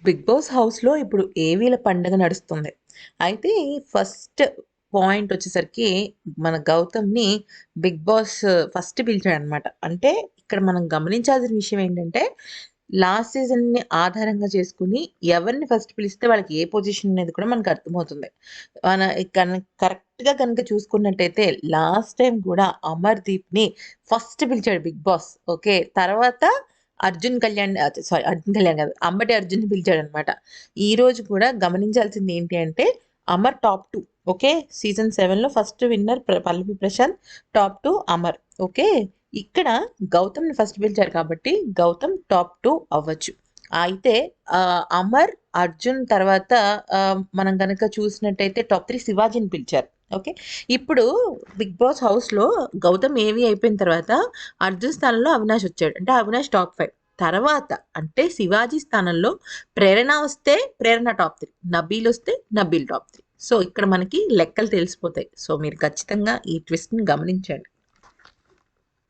Big boss హౌస్‌లో ఇప్పుడు ఏవీల పండగ నడుస్తుంది. అయితే ఫస్ట్ పాయింట్ వచ్చేసరికి మన గౌతమ్‌ని బిగ్ బాస్ ఫస్ట్ పిలిచాడనమాట. అంటే ఇక్కడ మనం గమనించాల్సిన విషయం ఏంటంటే, లాస్ట్ సీజన్‌ని ఆధారంగా చేసుకొని ఎవరిని ఫస్ట్ పిలిస్తే వాళ్ళకి ఏ పొజిషన్ అనేది కూడా మనకు అర్థమవుతుంది. మన కరెక్ట్‌గా గనుక చూసుకున్నట్టయితే లాస్ట్ టైమ్ కూడా అమర్‌దీప్‌ని ఫస్ట్ పిలిచాడు బిగ్ బాస్. ఓకే. తర్వాత అర్జున్ కళ్యాణ్ కాదు. అంబటి అర్జున్‌ని పిలిచాడనమాట. ఈరోజు కూడా గమనించాల్సింది ఏంటి అంటే అమర్ టాప్ 2. ఓకే. సీజన్ 7లో first winner Pallavi Prashanth. Top 2 Amar. Okay. ఇక్కడ గౌతమ్‌ని ఫస్ట్ పిలిచారు కాబట్టి గౌతమ్ టాప్ 2 అవ్వచ్చు. అయితే అమర్, అర్జున్ తర్వాత మనం గనక చూసినట్టయితే టాప్ 3 శివాజీని పిలిచారు. ఓకే. ఇప్పుడు బిగ్ బాస్ హౌస్‌లో గౌతమ్ ఏవి అయిపోయిన తర్వాత అర్జున్ స్థానంలో అవినాష్ వచ్చాడు. అంటే అవినాష్ టాప్ 5. తర్వాత అంటే శివాజీ స్థానంలో ప్రేరణ వస్తే ప్రేరణ టాప్ 3. నబీల్ వస్తే నబీల్ టాప్ 3. సో, ఇక్కడ మనకి లెక్కలు తెలిసిపోతాయి. సో, మీరు ఖచ్చితంగా ఈ ట్విస్ట్‌ని గమనించండి.